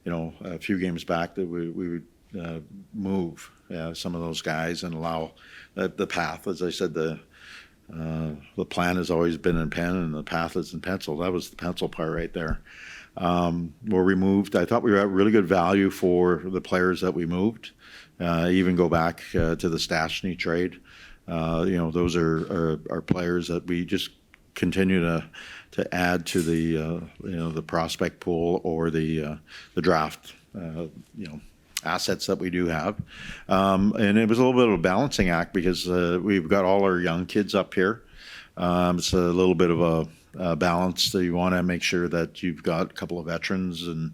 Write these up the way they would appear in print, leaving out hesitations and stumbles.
a few games back that we would move some of those guys and allow the path. As I said, the plan has always been in pen and the path is in pencil. That was the pencil part right there. Where we moved, I thought we were at really good value for the players that we moved. Even go back to the Stastny trade. Those are players that we just continue to add to the prospect pool or the draft assets that we do have. And it was a little bit of a balancing act because we've got all our young kids up here. It's a little bit of a balance that you want to make sure that you've got a couple of veterans. And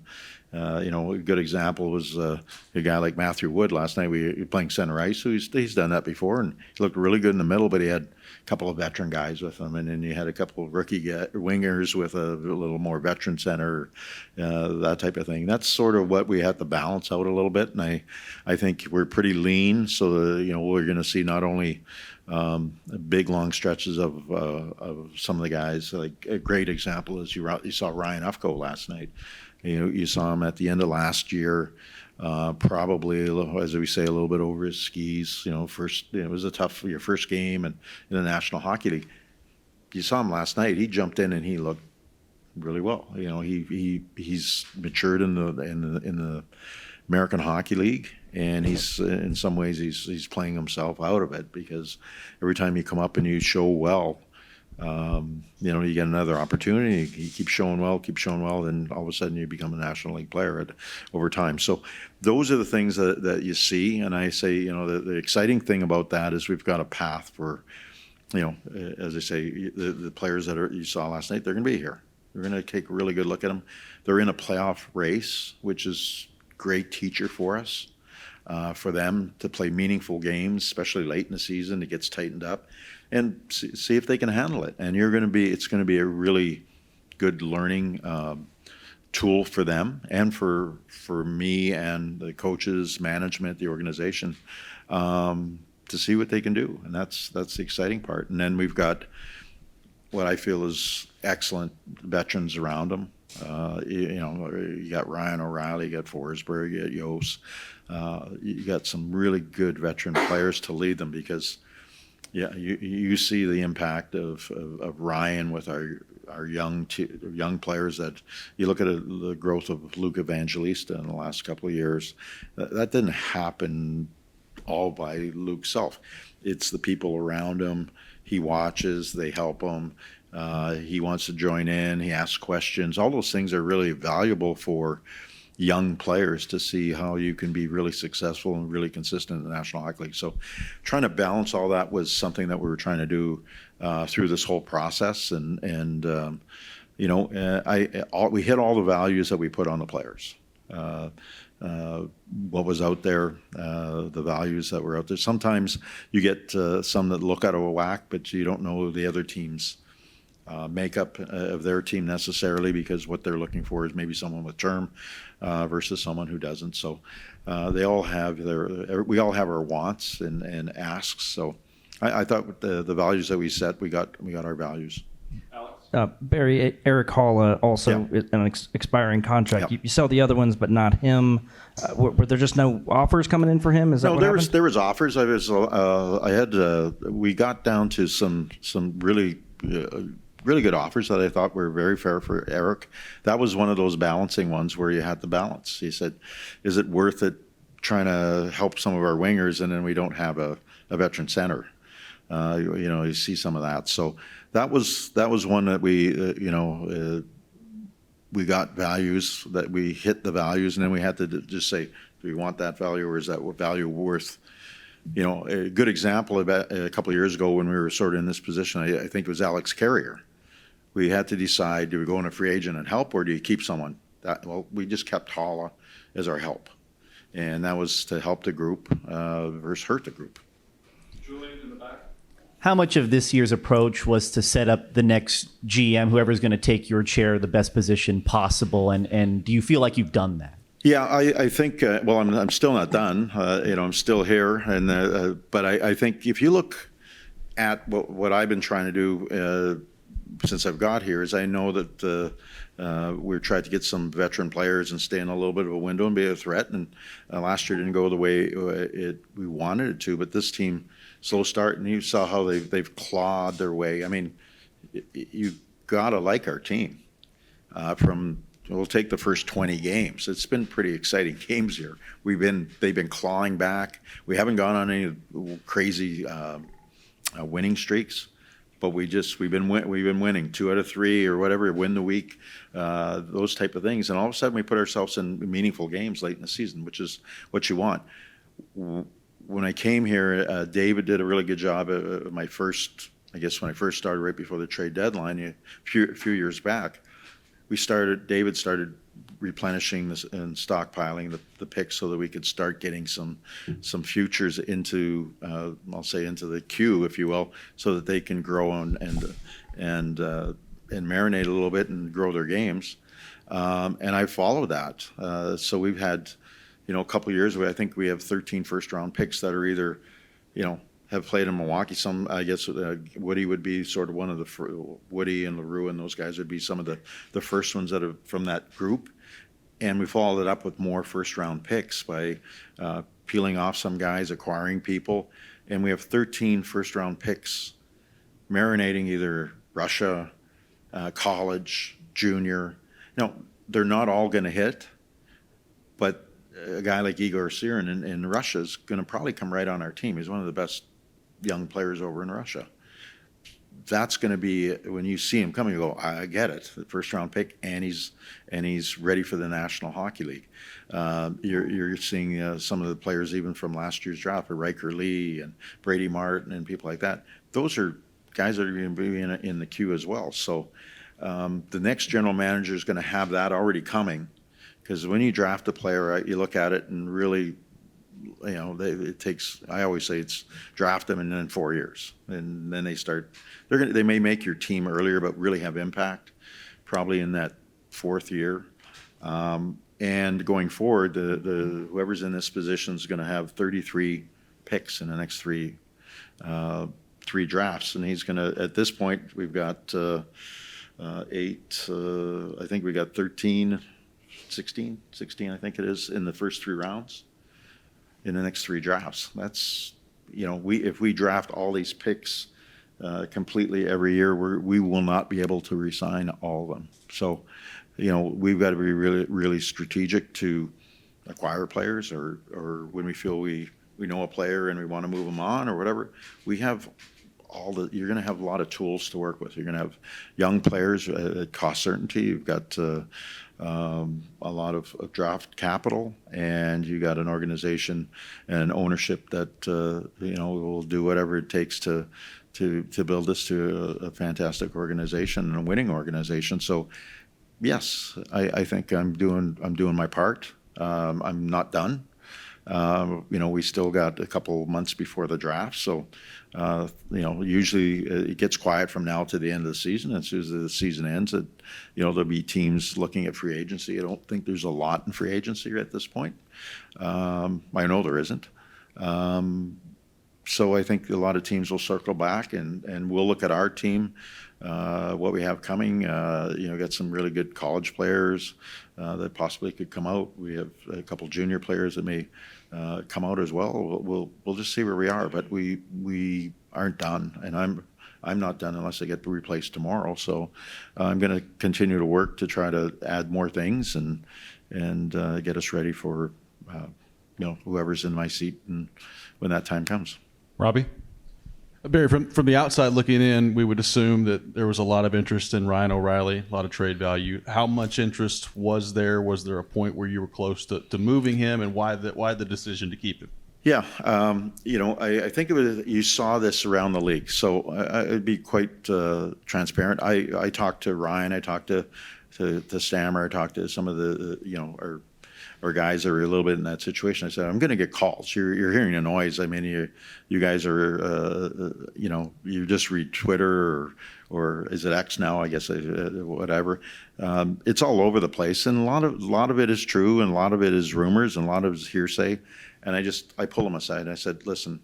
a good example was a guy like Matthew Wood last night. We were playing center ice, so he's done that before, and he looked really good in the middle, but he had a couple of veteran guys with him, and then you had a couple of rookie wingers with a little more veteran center, that type of thing. That's sort of what we had to balance out a little bit, and I think we're pretty lean, so we're going to see not only big long stretches of some of the guys. Like a great example is you saw Ryan Ufko last night. You saw him at the end of last year, probably, as we say, a little bit over his skis. It was your first game in the National Hockey League. You saw him last night. He jumped in and he looked really well. He's matured in the American Hockey League, and he's in some ways he's playing himself out of it because every time you come up and you show well. You get another opportunity. You keep showing well, then all of a sudden you become a National League player over time. So those are the things that you see, and I say, the exciting thing about that is we've got a path for, as I say, the players that you saw last night, they're going to be here. We're going to take a really good look at them. They're in a playoff race, which is a great teacher for us. For them to play meaningful games, especially late in the season, it gets tightened up, and see if they can handle it. And it's going to be a really good learning tool for them and for me and the coaches, management, the organization, to see what they can do. And that's the exciting part. And then we've got what I feel is excellent veterans around them. You got Ryan O'Reilly, you got Forsberg, you got Yost. You got some really good veteran players to lead them because, you see the impact of Ryan with our young players. That you look at the growth of Luke Evangelista in the last couple of years. That didn't happen all by Luke's self. It's the people around him. He watches, they help him. He wants to join in. He asks questions. All those things are really valuable for young players to see how you can be really successful and really consistent in the National Hockey League. So trying to balance all that was something that we were trying to do through this whole process. We hit all the values that we put on the players. What was out there, the values that were out there. Sometimes you get some that look out of whack, but you don't know the other team's makeup of their team necessarily, because what they're looking for is maybe someone with term versus someone who doesn't. So we all have our wants and asks. So I thought with the values that we set, we got our values. Barry, Eric Hall also an expiring contract. Yep. You saw the other ones, but not him. Were there just no offers coming in for him? Is that no? What There was offers. We got down to some really good offers that I thought were very fair for Eric. That was one of those balancing ones where you had to balance. He said, "Is it worth it trying to help some of our wingers, and then we don't have a veteran center?" You see some of that. So that was one that we got values, that we hit the values, and then we had to just say, do we want that value, or is that value worth? A good example of a couple of years ago when we were sort of in this position, I think it was Alex Carrier. We had to decide, do we go on a free agent and help, or do you keep someone? We just kept Holla as our help. And that was to help the group versus hurt the group. Julian in the back. How much of this year's approach was to set up the next GM, whoever's going to take your chair, the best position possible? And do you feel like you've done that? Yeah, I think. I'm still not done. I'm still here, but I think if you look at what I've been trying to do since I've got here, is I know that we tried to get some veteran players and stay in a little bit of a window and be a threat. And last year didn't go the way we wanted it to. But this team, slow start, and you saw how they've clawed their way. I mean, you gotta like our team. We'll take the first 20 games. It's been pretty exciting games here. They've been clawing back. We haven't gone on any crazy winning streaks, but we've been winning 2 out of 3 or whatever, win the week, those type of things. And all of a sudden we put ourselves in meaningful games late in the season, which is what you want. When I came here, David did a really good job. When I first started right before the trade deadline, a few years back. David started replenishing this and stockpiling the picks so that we could start getting some futures into, I'll say, into the queue, if you will, so that they can grow and marinate a little bit and grow their games. And I follow that. So we've had, a couple of years where I think we have 13 first-round picks that are either, have played in Milwaukee. Some, I guess, Woody would be sort of one of the Woody and LaRue and those guys would be some of the first ones that are from that group. And we followed it up with more first-round picks by peeling off some guys, acquiring people, and we have 13 first-round picks marinating either Russia, college, junior. They're not all going to hit, but a guy like Igor Sirin in Russia is going to probably come right on our team. He's one of the best young players over in Russia. That's going to be, when you see him coming, you go, I get it. The first round pick, and he's ready for the National Hockey League. You're seeing some of the players even from last year's draft, Riker Lee and Brady Martin and people like that. Those are guys that are going to be in the queue as well. So the next general manager is going to have that already coming, because when you draft a player, you look at it and really, it takes, I always say it's draft them and then 4 years. And then they may make your team earlier, but really have impact probably in that 4th year. And going forward, whoever's in this position is going to have 33 picks in the next three drafts. And he's going to, at this point, we've got 8, I think we got 16, I think it is, in the first 3 rounds in the next 3 drafts. That's, if we draft all these picks completely every year, we will not be able to re-sign all of them. So, we've got to be really, really strategic to acquire players, or when we feel we know a player and we want to move them on or whatever, we have you're going to have a lot of tools to work with. You're going to have young players at cost certainty. You've got a lot of draft capital, and you got an organization and ownership that will do whatever it takes to build this to a fantastic organization and a winning organization. So, yes, I think I'm doing my part. I'm not done. We still got a couple months before the draft, so usually it gets quiet from now to the end of the season. As soon as the season ends, there'll be teams looking at free agency. I don't think there's a lot in free agency at this point. I know there isn't. So I think a lot of teams will circle back, and we'll look at our team, what we have coming. Got some really good college players that possibly could come out. We have a couple junior players that may come out as well. We'll just see where we are, but we aren't done, and I'm not done unless I get replaced tomorrow. So I'm going to continue to work to try to add more things and get us ready for whoever's in my seat and when that time comes. Robbie? Barry, from the outside looking in, we would assume that there was a lot of interest in Ryan O'Reilly, a lot of trade value. How much interest was there? Was there a point where you were close to moving him, and why the decision to keep him? Yeah, I think you saw this around the league. So I'd be quite transparent. I talked to Ryan, I talked to Stammer, I talked to some of the or guys that are a little bit in that situation. I said, I'm going to get calls. You're hearing a noise. I mean, you guys are, you just read Twitter or is it X now? I guess whatever. It's all over the place, and a lot of it is true, and a lot of it is rumors, and a lot of it is hearsay. And I pull them aside and I said, listen,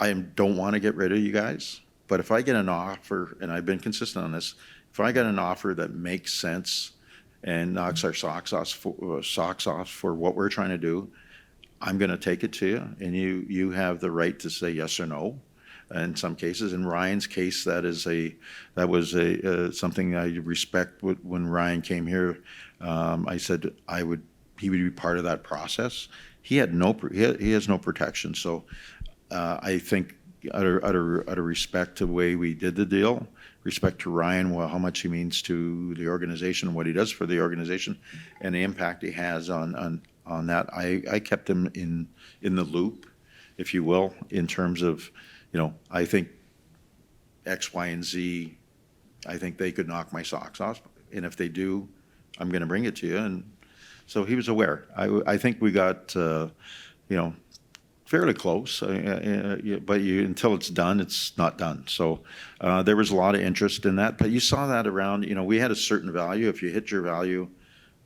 I don't want to get rid of you guys, but if I get an offer, and I've been consistent on this, if I get an offer that makes sense and knocks our socks off for what we're trying to do, I'm going to take it to you, and you have the right to say yes or no. In some cases, in Ryan's case, that was something I respect. When Ryan came here, I said he would be part of that process. He has no protection, so I think out of respect to the way we did the deal, respect to Ryan, well, how much he means to the organization, what he does for the organization, and the impact he has on that. I kept him in the loop, if you will, in terms of, I think X, Y, and Z, I think they could knock my socks off. And if they do, I'm going to bring it to you. And so he was aware. I think we got, fairly close, but until it's done, it's not done. So there was a lot of interest in that. But you saw that around, we had a certain value. If you hit your value,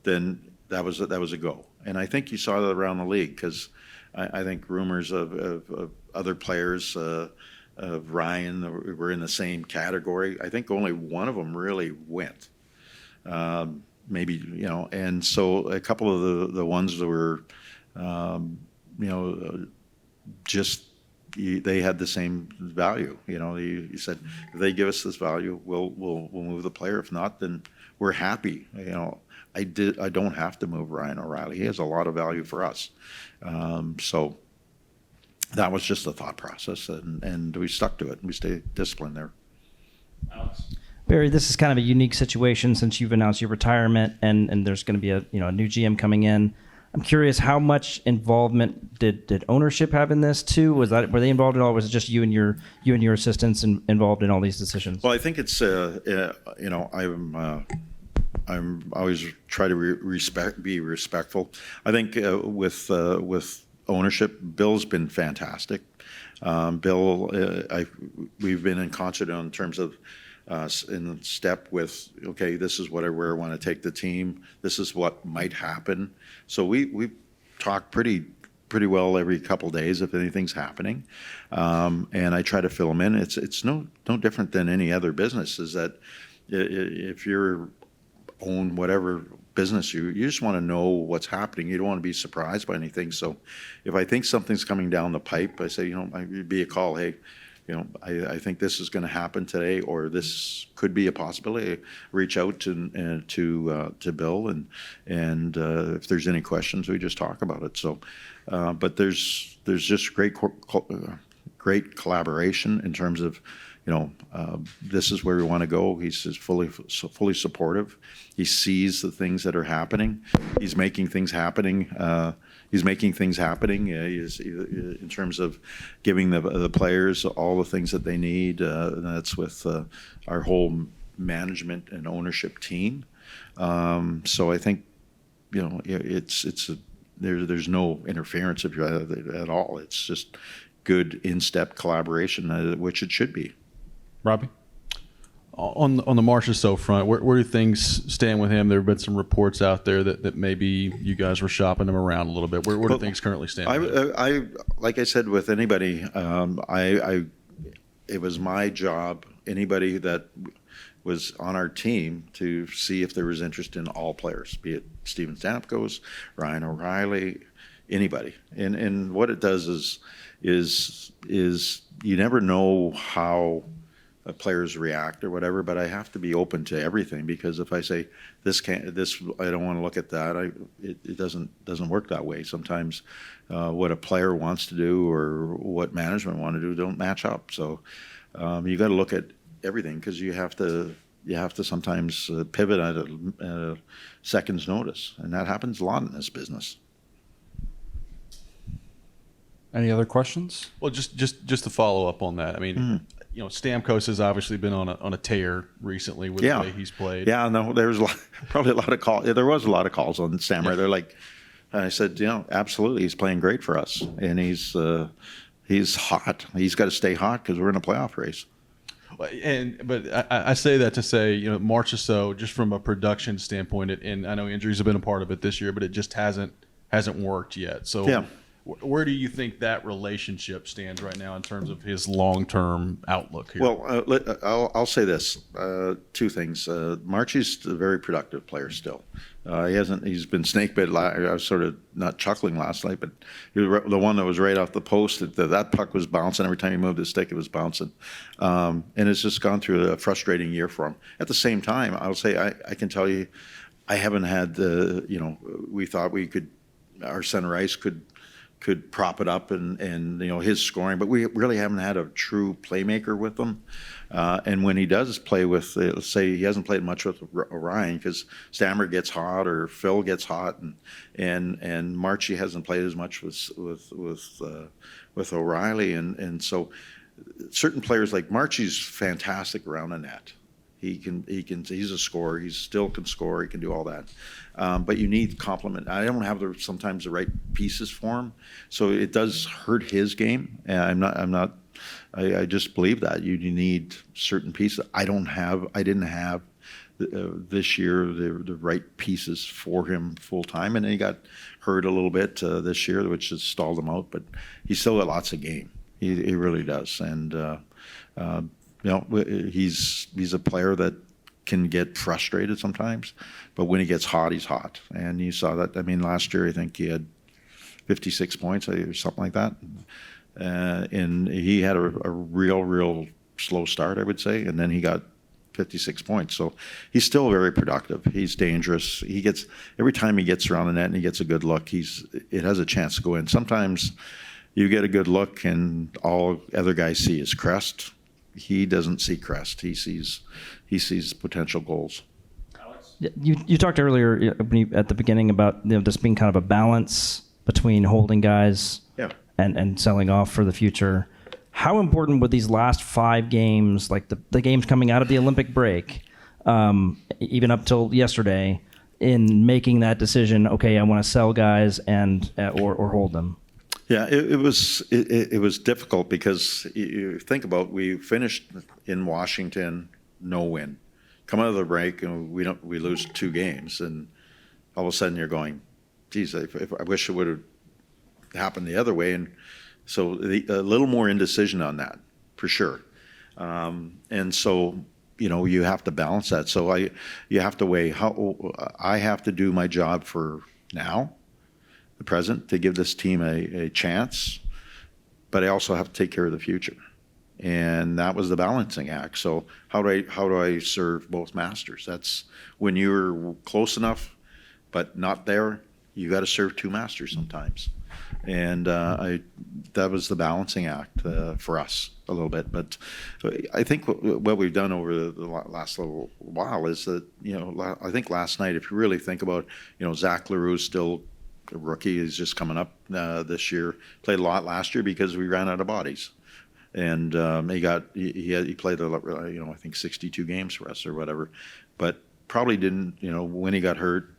then that was a go. And I think you saw that around the league, because I think rumors of other players, of Ryan, were in the same category. I think only one of them really went. Maybe, and so a couple of the ones that were, just they had the same value. You said, if they give us this value, we'll move the player. If not, then we're happy. I don't have to move Ryan O'Reilly. He has a lot of value for us. So that was just the thought process, and we stuck to it, and we stayed disciplined there. Alex? Barry, this is kind of a unique situation since you've announced your retirement, and there's going to be a new GM coming in. I'm curious, how much involvement did ownership have in this too? Were they involved at all? Or was it just you and your assistants involved in all these decisions? Well, I think it's I'm always try to be respectful. I think with ownership, Bill's been fantastic. Bill, we've been in concert in terms of in step with, okay, this is where I want to take the team. This is what might happen. So we talk pretty well every couple of days if anything's happening, and I try to fill them in. It's no different than any other business. Is that if you're own whatever business you just want to know what's happening. You don't want to be surprised by anything. So if I think something's coming down the pipe, I say, it'd be a call. Hey, I think this is going to happen today, or this could be a possibility. Reach out to Bill, and if there's any questions, we just talk about it. So, but there's just great collaboration in terms of, this is where we want to go. He's just fully supportive. He sees the things that are happening. He's making things happening. In terms of giving the players all the things that they need. And that's with our whole management and ownership team. So I think, there's no interference at all. It's just good in-step collaboration, which it should be. Robbie? On the Marchessault front, where do things stand with him? There have been some reports out there that maybe you guys were shopping him around a little bit. Where do things currently stand? I like I said with anybody, it was my job, anybody that was on our team, to see if there was interest in all players, be it Steven Stamkos, Ryan O'Reilly, anybody. And what it does is you never know how players react or whatever, but I have to be open to everything, because if I say this I don't want to look at that, it doesn't work that way. Sometimes what a player wants to do or what management want to do don't match up. So you got to look at everything, because you have to sometimes pivot at a second's notice, and that happens a lot in this business. Any other questions? Well, just to follow up on that. I mean, Stamkos has obviously been on a tear recently with the way he's played. Yeah, no, there was probably a lot of calls. There was a lot of calls on Stammer. They're like, and I said, absolutely, he's playing great for us, and he's hot. He's got to stay hot because we're in a playoff race. But I say that to say, Marchessault, just from a production standpoint, and I know injuries have been a part of it this year, but it just hasn't worked yet. So Where do you think that relationship stands right now in terms of his long-term outlook here? Well, I'll say this: two things. Marchie's a very productive player still. He's been snake bit. I was sort of not chuckling last night, but he was the one that was right off the post. That puck was bouncing every time he moved his stick. It was bouncing, and it's just gone through a frustrating year for him. At the same time, I'll say I can tell you, I haven't had we thought our center ice could prop it up and his scoring, but we really haven't had a true playmaker with him. And when he does play with, let's say he hasn't played much with Orion because Stammer gets hot or Phil gets hot, and Marchie hasn't played as much with O'Reilly, and so certain players like Marchie's fantastic around the net. He's a scorer. He still can score. He can do all that. But you need complement. I don't have sometimes the right pieces for him. So it does hurt his game. And I just believe that you need certain pieces. I didn't have this year the right pieces for him full time. And then he got hurt a little bit this year, which has stalled him out, but he's still got lots of game. He really does. And, he's a player that can get frustrated sometimes, but when he gets hot, he's hot. And you saw that. I mean, last year I think he had 56 points or something like that, and he had a real slow start, I would say, and then he got 56 points. So he's still very productive. He's dangerous. Every time he gets around the net and he gets a good look, it has a chance to go in. Sometimes you get a good look and all other guys see is crest. He doesn't see crest. He sees potential goals. You talked earlier at the beginning about this being kind of a balance between holding guys and selling off for the future. How important were these last 5 games, like the games coming out of the Olympic break, even up till yesterday, in making that decision? Okay, I want to sell guys or hold them. Yeah, it was difficult because you think about, we finished in Washington, no win. Come out of the break and we lose 2 games, and all of a sudden you're going, geez, if I wish it would have happened the other way. And so a little more indecision on that for sure. And so you have to balance that. So you have to weigh how I have to do my job for now, the present, to give this team a chance, but I also have to take care of the future. And that was the balancing act. So how do I serve both masters? That's when you're close enough, but not there, you got to serve 2 masters sometimes. And that was the balancing act for us a little bit. But I think what we've done over the last little while is that, I think last night, if you really think about, Zach Leroux's still a rookie, is just coming up this year. Played a lot last year because we ran out of bodies. And he played I think 62 games for us or whatever, but probably didn't, when he got hurt,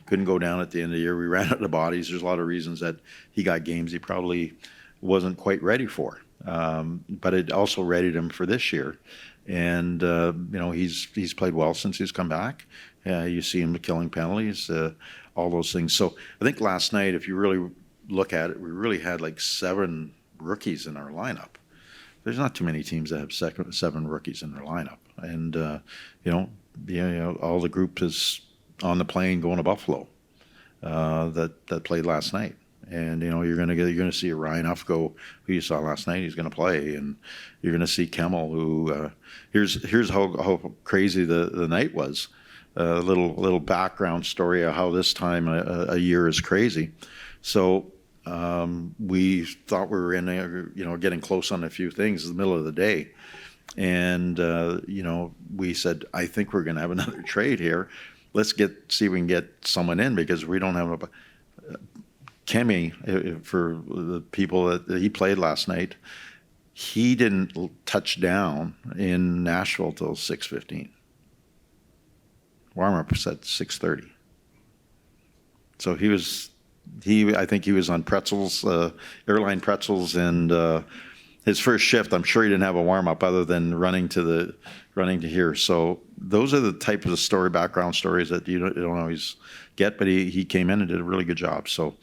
couldn't go down at the end of the year. We ran out of bodies. There's a lot of reasons that he got games he probably wasn't quite ready for, but it also readied him for this year. And he's played well since he's come back. You see him killing penalties, all those things. So I think last night, if you really look at it, we really had like 7 rookies in our lineup. There's not too many teams that have 7 rookies in their lineup, and all the group is on the plane going to Buffalo that played last night, and you're going to see Ryan Ufko, who you saw last night. He's going to play, and you're going to see Kemmel, who here's how crazy the night was. A little background story of how this time a year is crazy. So. We thought we were in there, getting close on a few things in the middle of the day. And, we said, I think we're going to have another trade here. Let's see if we can get someone in, because we don't have Kemi, for the people that he played last night, he didn't touch down in Nashville till 6:15. Warm-up was at 6:30. So I think he was on pretzels, airline pretzels, and his first shift, I'm sure he didn't have a warm-up other than running to here. So those are the type of background stories that you don't always get, but he came in and did a really good job. So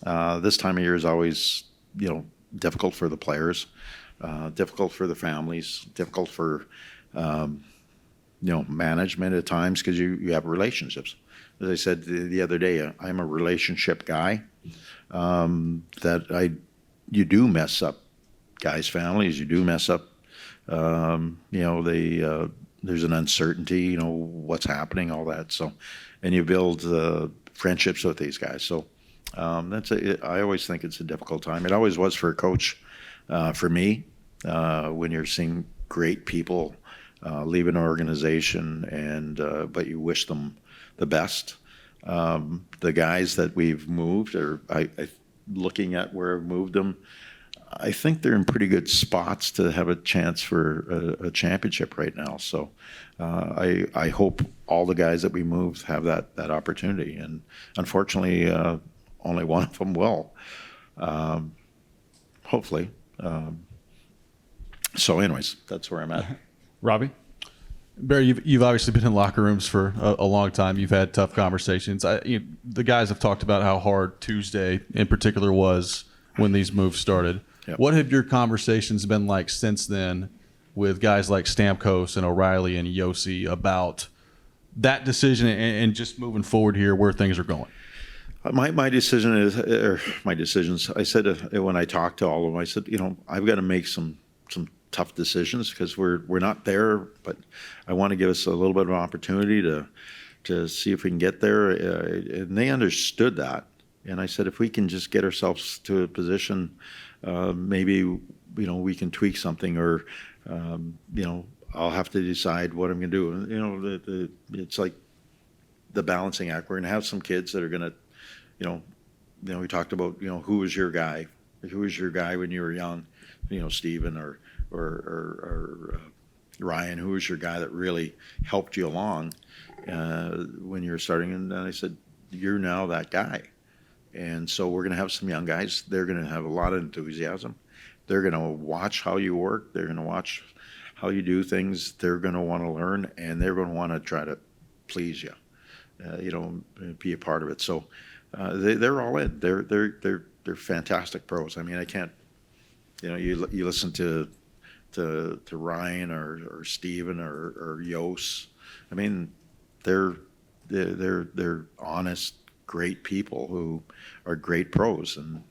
This time of year is always, difficult for the players, difficult for the families, difficult for, management at times because you have relationships. As I said the other day, I'm a relationship guy. You do mess up guys' families. You do mess up. There's an uncertainty. What's happening, all that. So, and you build friendships with these guys. So I always think it's a difficult time. It always was for a coach. For me, when you're seeing great people leave an organization, but you wish them the best. The guys that we've moved, or looking at where I've moved them, I think they're in pretty good spots to have a chance for a championship right now. So I hope all the guys that we move have that opportunity. And unfortunately, only one of them will. Hopefully. So anyways, that's where I'm at. Robbie? Barry, you've obviously been in locker rooms for a long time. You've had tough conversations. The guys have talked about how hard Tuesday in particular was when these moves started. Yep. What have your conversations been like since then with guys like Stamkos and O'Reilly and Yossi about that decision and just moving forward here where things are going? My decisions, I said when I talked to all of them, I said, I've got to make some tough decisions because we're not there, but I want to give us a little bit of an opportunity to see if we can get there. And they understood that. And I said, if we can just get ourselves to a position, maybe, we can tweak something, or, I'll have to decide what I'm going to do. It's like the balancing act. We're going to have some kids that are going to, we talked about, who was your guy? Who was your guy when you were young? Steven or Ryan, who was your guy that really helped you along when you were starting? And I said, you're now that guy. And so we're going to have some young guys. They're going to have a lot of enthusiasm. They're going to watch how you work. They're going to watch how you do things. They're going to want to learn, and they're going to want to try to please you, be a part of it. So they're all in. They're fantastic pros. I mean, I can't, you listen to Ryan or Steven or Yos. I mean, they're honest, great people who are great pros, and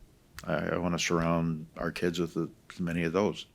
I want to surround our kids with as many of those.